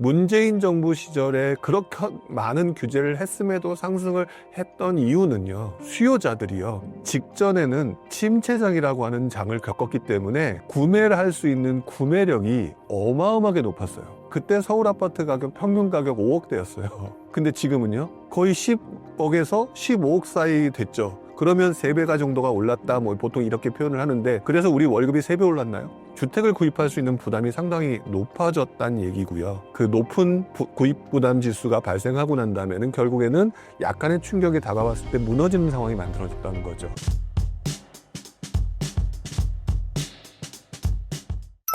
문재인 정부 시절에 그렇게 많은 규제를 했음에도 상승을 했던 이유는요, 수요자들이요, 직전에는 침체장이라고 하는 장을 겪었기 때문에 구매를 할 수 있는 구매력이 어마어마하게 높았어요. 그때 서울 아파트 가격 평균 가격 5억대였어요. 근데 지금은요, 거의 10억에서 15억 사이 됐죠. 그러면 3배가 정도가 올랐다, 뭐 보통 이렇게 표현을 하는데, 그래서 우리 월급이 3배 올랐나요? 주택을 구입할 수 있는 부담이 상당히 높아졌다는 얘기고요. 그 높은 구입 부담 지수가 발생하고 난 다음에는 결국에는 약간의 충격이 다가왔을 때 무너지는 상황이 만들어졌다는 거죠.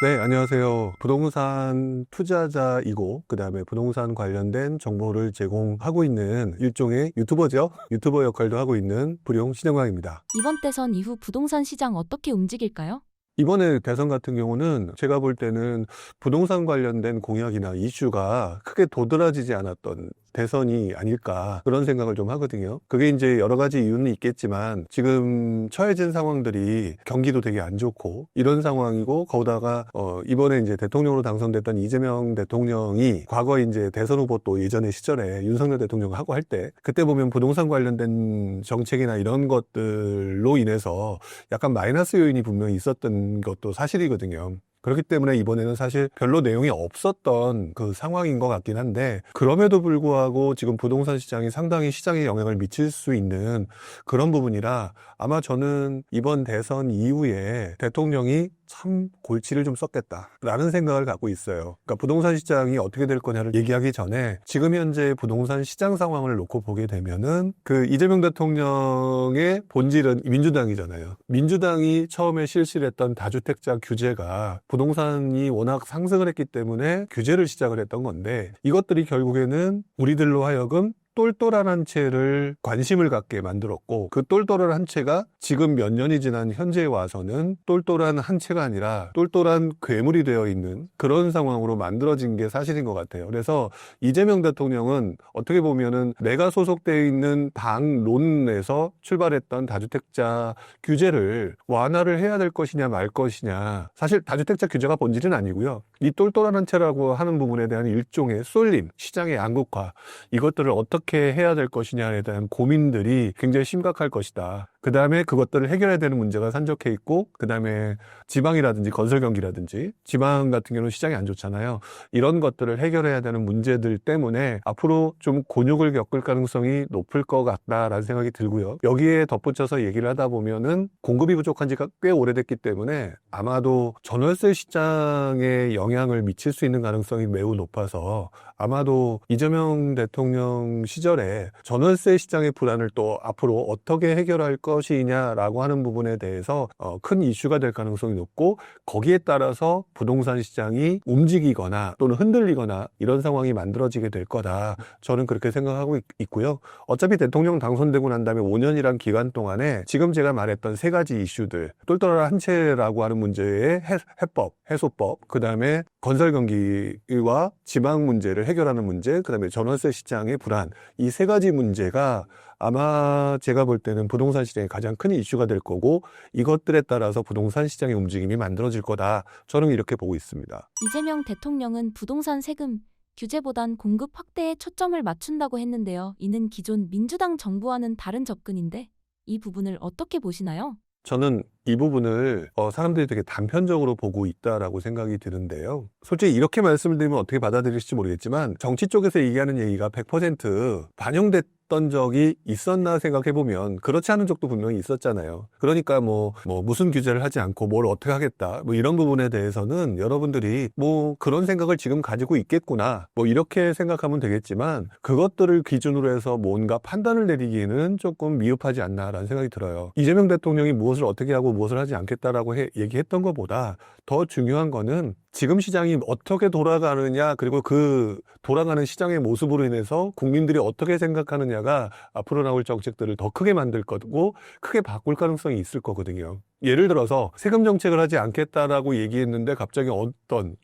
네, 안녕하세요. 부동산 투자자이고 그다음에 부동산 관련된 정보를 제공하고 있는 일종의 유튜버죠. 유튜버 역할도 하고 있는 불용 신영광입니다. 이번 대선 이후 부동산 시장 어떻게 움직일까요? 이번에 대선 같은 경우는 제가 볼 때는 부동산 관련된 공약이나 이슈가 크게 도드라지지 않았던 대선이 아닐까, 그런 생각을 좀 하거든요. 그게 이제 여러 가지 이유는 있겠지만 지금 처해진 상황들이 경기도 되게 안 좋고 이런 상황이고, 거기다가 이번에 이제 대통령으로 당선됐던 이재명 대통령이 과거 이제 대선 후보 또 예전의 시절에 윤석열 대통령하고 할 때, 그때 보면 부동산 관련된 정책이나 이런 것들로 인해서 약간 마이너스 요인이 분명히 있었던 것도 사실이거든요. 그렇기 때문에 이번에는 사실 별로 내용이 없었던 그 상황인 것 같긴 한데, 그럼에도 불구하고 지금 부동산 시장이 상당히 시장에 영향을 미칠 수 있는 그런 부분이라, 아마 저는 이번 대선 이후에 대통령이 참 골치를 좀 썼겠다라는 생각을 갖고 있어요. 그러니까 부동산 시장이 어떻게 될 거냐를 얘기하기 전에 지금 현재 부동산 시장 상황을 놓고 보게 되면은, 그 이재명 대통령의 본질은 민주당이잖아요. 민주당이 처음에 실시를 했던 다주택자 규제가 부동산이 워낙 상승을 했기 때문에 규제를 시작을 했던 건데, 이것들이 결국에는 우리들로 하여금 똘똘한 한 채를 관심을 갖게 만들었고, 그 똘똘한 한 채가 지금 몇 년이 지난 현재에 와서는 똘똘한 한 채가 아니라 똘똘한 괴물이 되어 있는 그런 상황으로 만들어진 게 사실인 것 같아요. 그래서 이재명 대통령은 어떻게 보면은 내가 소속되어 있는 당론에서 출발했던 다주택자 규제를 완화를 해야 될 것이냐 말 것이냐, 사실 다주택자 규제가 본질은 아니고요, 이 똘똘한 한 채라고 하는 부분에 대한 일종의 쏠림, 시장의 양극화, 이것들을 어떻게 해야 될 것이냐에 대한 고민들이 굉장히 심각할 것이다. 그 다음에 그것들을 해결해야 되는 문제가 산적해 있고, 그 다음에 지방이라든지 건설 경기라든지, 지방 같은 경우는 시장이 안 좋잖아요. 이런 것들을 해결해야 되는 문제들 때문에 앞으로 좀 곤욕을 겪을 가능성이 높을 것 같다라는 생각이 들고요. 여기에 덧붙여서 얘기를 하다 보면은 공급이 부족한 지가 꽤 오래됐기 때문에 아마도 전월세 시장에 영향을 미칠 수 있는 가능성이 매우 높아서, 아마도 이재명 대통령 시절에 전월세 시장의 불안을 또 앞으로 어떻게 해결할 것이냐라고 하는 부분에 대해서 큰 이슈가 될 가능성이 높고, 거기에 따라서 부동산 시장이 움직이거나 또는 흔들리거나 이런 상황이 만들어지게 될 거다, 저는 그렇게 생각하고 있고요. 어차피 대통령 당선되고 난 다음에 5년이란 기간 동안에 지금 제가 말했던 3가지 이슈들, 똘똘한 한 채라고 하는 문제의 해법, 해소법, 그 다음에 건설 경기와 지방 문제를 해결하는 문제, 그 다음에 전월세 시장의 불안, 이 3가지 문제가 아마 제가 볼 때는 부동산 시장의 가장 큰 이슈가 될 거고, 이것들에 따라서 부동산 시장의 움직임이 만들어질 거다, 저는 이렇게 보고 있습니다. 이재명 대통령은 부동산 세금 규제보단 공급 확대에 초점을 맞춘다고 했는데요. 이는 기존 민주당 정부와는 다른 접근인데 이 부분을 어떻게 보시나요? 저는 이 부분을 사람들이 되게 단편적으로 보고 있다라고 생각이 드는데요. 솔직히 이렇게 말씀을 드리면 어떻게 받아들일지 모르겠지만, 정치 쪽에서 얘기하는 얘기가 100% 반영됐던 적이 있었나 생각해보면 그렇지 않은 적도 분명히 있었잖아요. 그러니까 뭐 무슨 규제를 하지 않고 뭘 어떻게 하겠다, 뭐 이런 부분에 대해서는 여러분들이 뭐 그런 생각을 지금 가지고 있겠구나, 뭐 이렇게 생각하면 되겠지만, 그것들을 기준으로 해서 뭔가 판단을 내리기에는 조금 미흡하지 않나라는 생각이 들어요. 이재명 대통령이 무엇을 어떻게 하고 무엇을 하지 않겠다라고 얘기했던 것보다 더 중요한 거는 지금 시장이 어떻게 돌아가느냐, 그리고 그 돌아가는 시장의 모습으로 인해서 국민들이 어떻게 생각하느냐가 앞으로 나올 정책들을 더 크게 만들 거고 크게 바꿀 가능성이 있을 거거든요. 예를 들어서 세금 정책을 하지 않겠다라고 얘기했는데 갑자기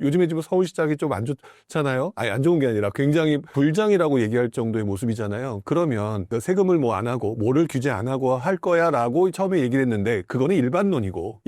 요즘에 지금 서울시장이 좀 안 좋잖아요. 아니, 안 좋은 게 아니라 굉장히 불장이라고 얘기할 정도의 모습이잖아요. 그러면 그 세금을 뭐 안 하고 뭐를 규제 안 하고 할 거야라고 처음에 얘기를 했는데 그거는 일반론이고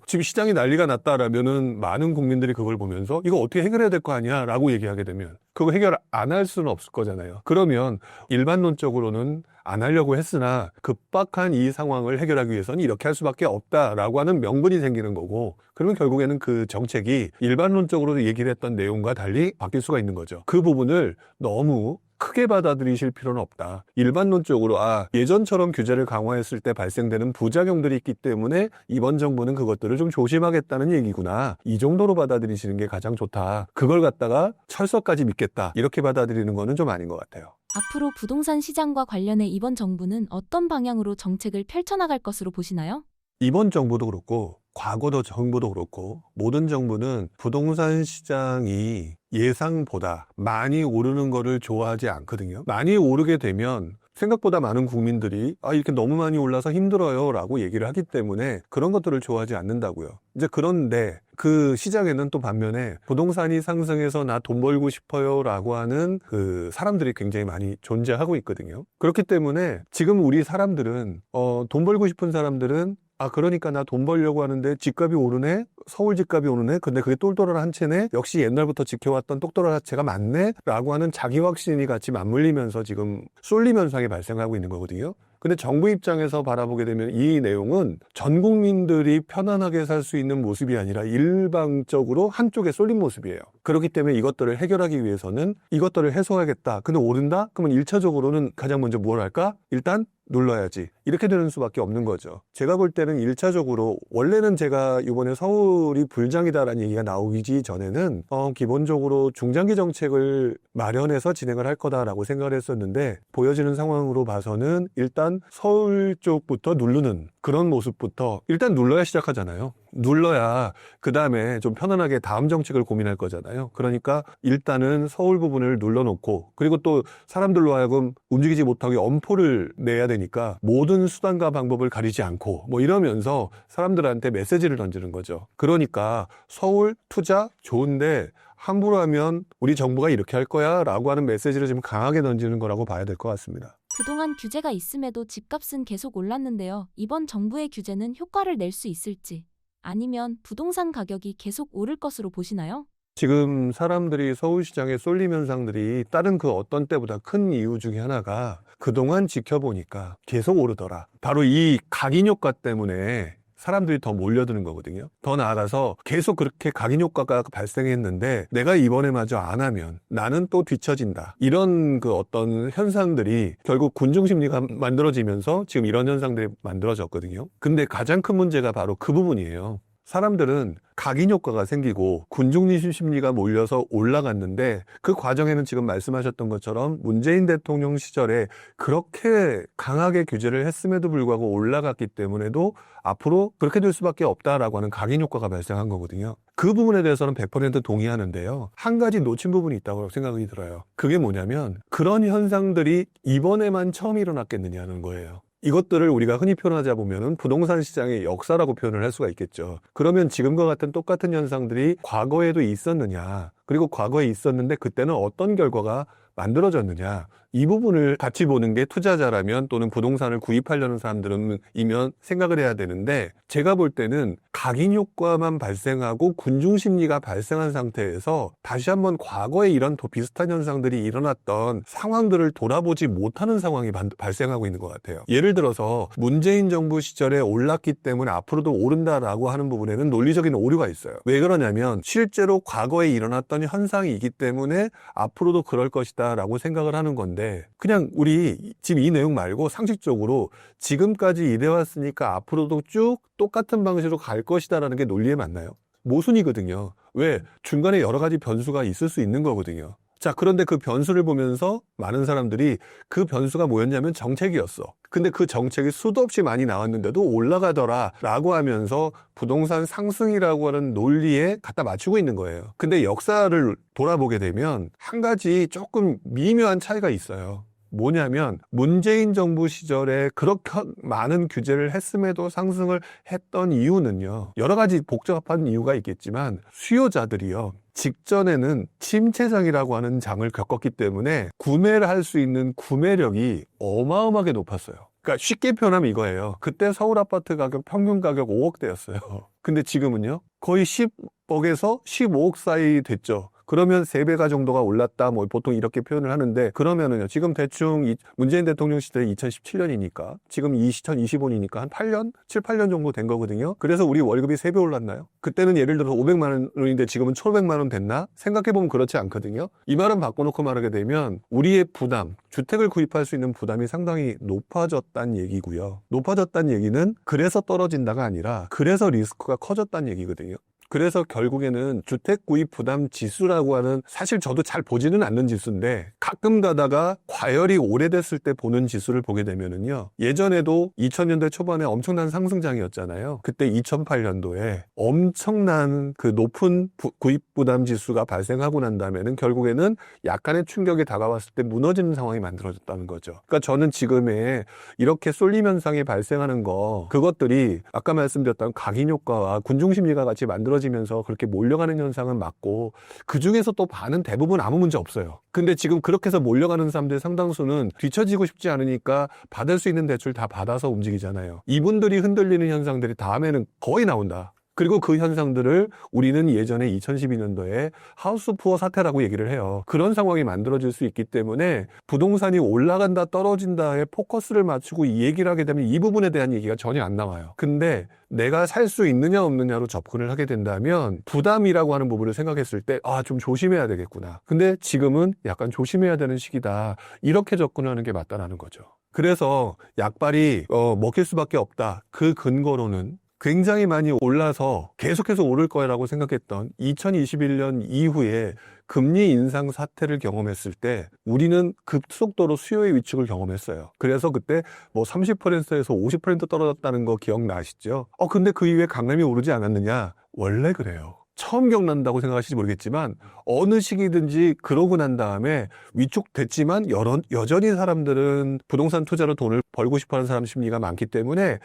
지금 시장이 난리가 났다라면은 많은 국민들이 그걸 보면서 이거 어떻게 해결해야 될 거 아니야라고 얘기하게 되면 그거 해결 안 할 수는 없을 거잖아요. 그러면 일반론적으로는 안 하려고 했으나 급박한 이 상황을 해결하기 위해서는 이렇게 할 수밖에 없다라고 하는 명분이 생기는 거고, 그러면 결국에는 그 정책이 일반론적으로 얘기를 했던 내용과 달리 바뀔 수가 있는 거죠. 그 부분을 너무 크게 받아들이실 필요는 없다. 일반론적으로 예전처럼 규제를 강화했을 때 발생되는 부작용들이 있기 때문에 이번 정부는 그것들을 좀 조심하겠다는 얘기구나. 이 정도로 받아들이시는 게 가장 좋다. 그걸 갖다가 철석까지 믿겠다. 이렇게 받아들이는 거는 좀 아닌 것 같아요. 앞으로 부동산 시장과 관련해 이번 정부는 어떤 방향으로 정책을 펼쳐나갈 것으로 보시나요? 이번 정부도 그렇고 과거도 정부도 그렇고 모든 정부는 부동산 시장이 예상보다 많이 오르는 거를 좋아하지 않거든요. 많이 오르게 되면 생각보다 많은 국민들이 이렇게 너무 많이 올라서 힘들어요 라고 얘기를 하기 때문에 그런 것들을 좋아하지 않는다고요. 이제 그런데 그 시장에는 또 반면에 부동산이 상승해서 나 돈 벌고 싶어요 라고 하는 그 사람들이 굉장히 많이 존재하고 있거든요. 그렇기 때문에 지금 우리 사람들은 돈 벌고 싶은 사람들은 그러니까 나 돈 벌려고 하는데 집값이 오르네? 서울 집값이 오르네? 근데 그게 똘똘한 한 채네? 역시 옛날부터 지켜왔던 똑똑한 채가 맞네? 라고 하는 자기 확신이 같이 맞물리면서 지금 쏠림 현상이 발생하고 있는 거거든요. 근데 정부 입장에서 바라보게 되면 이 내용은 전 국민들이 편안하게 살 수 있는 모습이 아니라 일방적으로 한쪽에 쏠린 모습이에요. 그렇기 때문에 이것들을 해결하기 위해서는 이것들을 해소하겠다. 근데 오른다? 그러면 1차적으로는 가장 먼저 뭘 할까? 일단 눌러야지. 이렇게 되는 수밖에 없는 거죠. 제가 볼 때는 1차적으로 원래는 제가 이번에 서울이 불장이다라는 얘기가 나오기 전에는 기본적으로 중장기 정책을 마련해서 진행을 할 거다라고 생각을 했었는데 보여지는 상황으로 봐서는 일단 서울 쪽부터 누르는 그런 모습부터 일단 눌러야 시작하잖아요. 눌러야 그 다음에 좀 편안하게 다음 정책을 고민할 거잖아요. 그러니까 일단은 서울 부분을 눌러놓고 그리고 또 사람들로 하여금 움직이지 못하게 엄포를 내야 되니까 모든 수단과 방법을 가리지 않고 뭐 이러면서 사람들한테 메시지를 던지는 거죠. 그러니까 서울 투자 좋은데 함부로 하면 우리 정부가 이렇게 할 거야 라고 하는 메시지를 지금 강하게 던지는 거라고 봐야 될 것 같습니다. 그동안 규제가 있음에도 집값은 계속 올랐는데요. 이번 정부의 규제는 효과를 낼 수 있을지 아니면 부동산 가격이 계속 오를 것으로 보시나요? 지금 사람들이 서울시장에 쏠림 현상들이 다른 그 어떤 때보다 큰 이유 중에 하나가 그동안 지켜보니까 계속 오르더라. 바로 이 각인 효과 때문에 사람들이 더 몰려드는 거거든요. 더 나아가서 계속 그렇게 각인 효과가 발생했는데 내가 이번에 마저 안 하면 나는 또 뒤처진다. 이런 그 어떤 현상들이 결국 군중 심리가 만들어지면서 지금 이런 현상들이 만들어졌거든요. 근데 가장 큰 문제가 바로 그 부분이에요. 사람들은 각인 효과가 생기고 군중 심리가 몰려서 올라갔는데 그 과정에는 지금 말씀하셨던 것처럼 문재인 대통령 시절에 그렇게 강하게 규제를 했음에도 불구하고 올라갔기 때문에도 앞으로 그렇게 될 수밖에 없다라고 하는 각인 효과가 발생한 거거든요. 그 부분에 대해서는 100% 동의하는데요. 한 가지 놓친 부분이 있다고 생각이 들어요. 그게 뭐냐면 그런 현상들이 이번에만 처음 일어났겠느냐는 거예요. 이것들을 우리가 흔히 표현하자 보면은 부동산 시장의 역사라고 표현을 할 수가 있겠죠. 그러면 지금과 같은 똑같은 현상들이 과거에도 있었느냐, 그리고 과거에 있었는데 그때는 어떤 결과가 만들어졌느냐, 이 부분을 같이 보는 게 투자자라면 또는 부동산을 구입하려는 사람들이면 생각을 해야 되는데 제가 볼 때는 각인 효과만 발생하고 군중 심리가 발생한 상태에서 다시 한번 과거에 이런 더 비슷한 현상들이 일어났던 상황들을 돌아보지 못하는 상황이 발생하고 있는 것 같아요. 예를 들어서 문재인 정부 시절에 올랐기 때문에 앞으로도 오른다라고 하는 부분에는 논리적인 오류가 있어요. 왜 그러냐면 실제로 과거에 일어났던 현상이기 때문에 앞으로도 그럴 것이다 라고 생각을 하는 건데 그냥 우리 지금 이 내용 말고 상식적으로 지금까지 이래왔으니까 앞으로도 쭉 똑같은 방식으로 갈 것이다라는 게 논리에 맞나요? 모순이거든요. 왜? 중간에 여러 가지 변수가 있을 수 있는 거거든요. 자, 그런데 그 변수를 보면서 많은 사람들이 그 변수가 뭐였냐면 정책이었어. 근데 그 정책이 수도 없이 많이 나왔는데도 올라가더라 라고 하면서 부동산 상승이라고 하는 논리에 갖다 맞추고 있는 거예요. 근데 역사를 돌아보게 되면 한 가지 조금 미묘한 차이가 있어요. 뭐냐면 문재인 정부 시절에 그렇게 많은 규제를 했음에도 상승을 했던 이유는요. 여러 가지 복잡한 이유가 있겠지만 수요자들이요. 직전에는 침체장이라고 하는 장을 겪었기 때문에 구매를 할 수 있는 구매력이 어마어마하게 높았어요. 그러니까 쉽게 표현하면 이거예요. 그때 서울 아파트 가격 평균 가격 5억대였어요. 근데 지금은요. 거의 10억에서 15억 사이 됐죠. 그러면 3배가 정도가 올랐다, 뭐 보통 이렇게 표현을 하는데, 그러면은요, 지금 대충 문재인 대통령 시대 2017년이니까, 지금 2025년이니까 한 8년? 7, 8년 정도 된 거거든요. 그래서 우리 월급이 3배 올랐나요? 그때는 예를 들어서 500만 원인데 지금은 1,500만 원 됐나? 생각해보면 그렇지 않거든요. 이 말은 바꿔놓고 말하게 되면, 우리의 부담, 주택을 구입할 수 있는 부담이 상당히 높아졌다는 얘기고요. 높아졌다는 얘기는 그래서 떨어진다가 아니라, 그래서 리스크가 커졌다는 얘기거든요. 그래서 결국에는 주택 구입 부담 지수라고 하는, 사실 저도 잘 보지는 않는 지수인데 가끔 가다가 과열이 오래됐을 때 보는 지수를 보게 되면은요. 예전에도 2000년대 초반에 엄청난 상승장이었잖아요. 그때 2008년도에 엄청난 그 높은 구입 부담 지수가 발생하고 난 다음에는 결국에는 약간의 충격이 다가왔을 때 무너지는 상황이 만들어졌다는 거죠. 그러니까 저는 지금의 이렇게 쏠림 현상이 발생하는 거, 그것들이 아까 말씀드렸던 각인 효과와 군중심리가 같이 만들어지면서 그렇게 몰려가는 현상은 맞고, 그 중에서 또 반은 대부분 아무 문제 없어요. 근데 지금 그렇게 해서 몰려가는 사람들의 상당수는 뒤처지고 싶지 않으니까 받을 수 있는 대출 다 받아서 움직이잖아요. 이분들이 흔들리는 현상들이 다음에는 거의 나온다. 그리고 그 현상들을 우리는 예전에 2012년도에 하우스 푸어 사태라고 얘기를 해요. 그런 상황이 만들어질 수 있기 때문에 부동산이 올라간다 떨어진다에 포커스를 맞추고 이 얘기를 하게 되면 이 부분에 대한 얘기가 전혀 안 나와요. 근데 내가 살 수 있느냐 없느냐로 접근을 하게 된다면 부담이라고 하는 부분을 생각했을 때 좀 조심해야 되겠구나. 근데 지금은 약간 조심해야 되는 시기다. 이렇게 접근하는 게 맞다라는 거죠. 그래서 약발이 먹힐 수밖에 없다. 그 근거로는 굉장히 많이 올라서 계속해서 오를 거라고 생각했던 2021년 이후에 금리 인상 사태를 경험했을 때 우리는 급속도로 수요의 위축을 경험했어요. 그래서 그때 뭐 30%에서 50% 떨어졌다는 거 기억나시죠? 근데 그 이후에 강남이 오르지 않았느냐? 원래 그래요. 처음 겪는다고 생각하실지 모르겠지만 어느 시기든지 그러고 난 다음에 위축됐지만 여전히 사람들은 부동산 투자로 돈을 벌고 싶어하는 사람 심리가 많기 때문에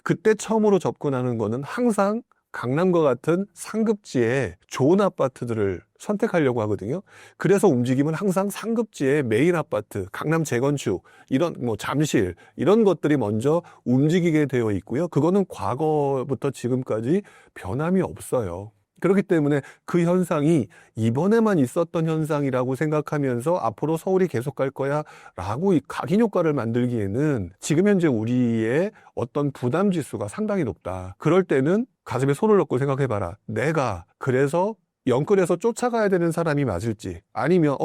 그때 처음으로 접근하는 거는 항상 강남과 같은 상급지의 좋은 아파트들을 선택하려고 하거든요. 그래서 움직임은 항상 상급지의 메인 아파트, 강남 재건축, 이런 잠실 이런 것들이 먼저 움직이게 되어 있고요. 그거는 과거부터 지금까지 변함이 없어요. 그렇기 때문에 그 현상이 이번에만 있었던 현상이라고 생각하면서 앞으로 서울이 계속 갈 거야 라고 이 각인 효과를 만들기에는 지금 현재 우리의 어떤 부담 지수가 상당히 높다. 그럴 때는 가슴에 손을 넣고 생각해봐라. 내가 그래서 영끌에서 쫓아가야 되는 사람이 맞을지, 아니면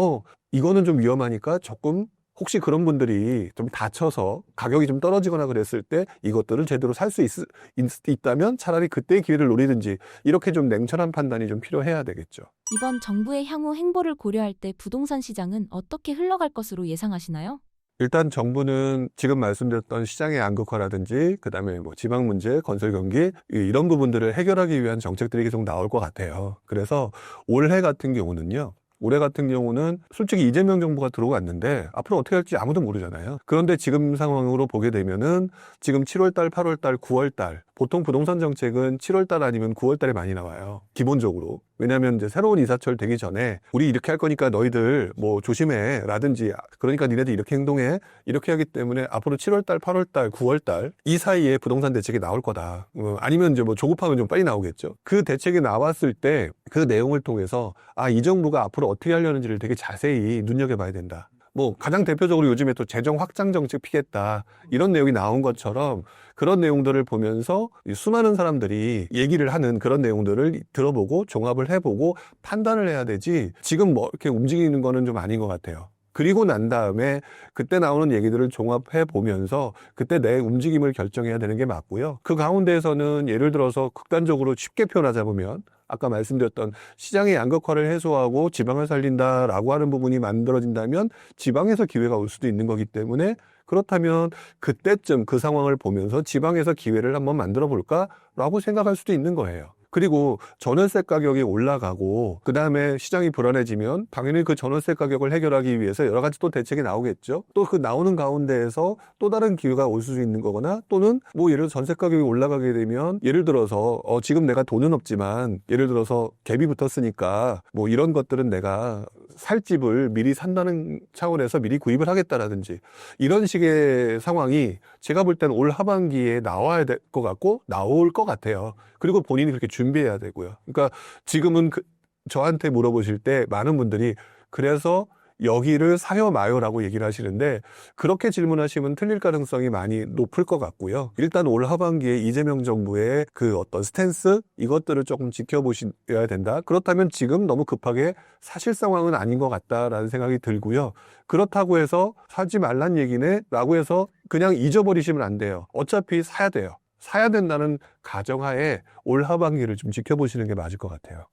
이거는 좀 위험하니까 조금 혹시 그런 분들이 좀 다쳐서 가격이 좀 떨어지거나 그랬을 때 이것들을 제대로 살 수 있다면 차라리 그때의 기회를 노리든지, 이렇게 좀 냉철한 판단이 좀 필요해야 되겠죠. 이번 정부의 향후 행보를 고려할 때 부동산 시장은 어떻게 흘러갈 것으로 예상하시나요? 일단 정부는 지금 말씀드렸던 시장의 양극화라든지 그다음에 지방 문제, 건설 경기 이런 부분들을 해결하기 위한 정책들이 계속 나올 것 같아요. 그래서 올해 같은 경우는 솔직히 이재명 정부가 들어왔는데 앞으로 어떻게 할지 아무도 모르잖아요. 그런데 지금 상황으로 보게 되면은 지금 7월달, 8월달, 9월달, 보통 부동산 정책은 7월달 아니면 9월달에 많이 나와요. 기본적으로. 왜냐하면 이제 새로운 이사철 되기 전에 우리 이렇게 할 거니까 너희들 조심해 라든지, 그러니까 니네들 이렇게 행동해, 이렇게 하기 때문에 앞으로 7월달, 8월달, 9월달 이 사이에 부동산 대책이 나올 거다. 아니면 이제 조급하면 좀 빨리 나오겠죠. 그 대책이 나왔을 때 그 내용을 통해서 이 정부가 앞으로 어떻게 하려는지를 되게 자세히 눈여겨봐야 된다. 가장 대표적으로 요즘에 또 재정 확장 정책 피겠다 이런 내용이 나온 것처럼 그런 내용들을 보면서 수많은 사람들이 얘기를 하는 그런 내용들을 들어보고 종합을 해보고 판단을 해야 되지, 지금 이렇게 움직이는 거는 좀 아닌 것 같아요. 그리고 난 다음에 그때 나오는 얘기들을 종합해 보면서 그때 내 움직임을 결정해야 되는 게 맞고요. 그 가운데에서는 예를 들어서 극단적으로 쉽게 표현하자 보면 아까 말씀드렸던 시장의 양극화를 해소하고 지방을 살린다라고 하는 부분이 만들어진다면 지방에서 기회가 올 수도 있는 거기 때문에, 그렇다면 그때쯤 그 상황을 보면서 지방에서 기회를 한번 만들어 볼까라고 생각할 수도 있는 거예요. 그리고 전월세 가격이 올라가고 그다음에 시장이 불안해지면 당연히 그 전월세 가격을 해결하기 위해서 여러 가지 또 대책이 나오겠죠. 또 그 나오는 가운데에서 또 다른 기회가 올 수 있는 거거나 또는 뭐 예를 들어 전세 가격이 올라가게 되면 예를 들어서 지금 내가 돈은 없지만 예를 들어서 갭이 붙었으니까 뭐 이런 것들은 내가 살 집을 미리 산다는 차원에서 미리 구입을 하겠다라든지 이런 식의 상황이 제가 볼 때는 올 하반기에 나와야 될 것 같고 나올 것 같아요. 그리고 본인이 그렇게 준비해야 되고요. 그러니까 지금은 저한테 물어보실 때 많은 분들이 그래서 여기를 사요 마요라고 얘기를 하시는데 그렇게 질문하시면 틀릴 가능성이 많이 높을 것 같고요. 일단 올 하반기에 이재명 정부의 그 어떤 스탠스 이것들을 조금 지켜보셔야 된다. 그렇다면 지금 너무 급하게 사실 상황은 아닌 것 같다라는 생각이 들고요. 그렇다고 해서 사지 말란 얘기네 라고 해서 그냥 잊어버리시면 안 돼요. 어차피 사야 돼요. 사야 된다는 가정하에 올 하반기를 좀 지켜보시는 게 맞을 것 같아요.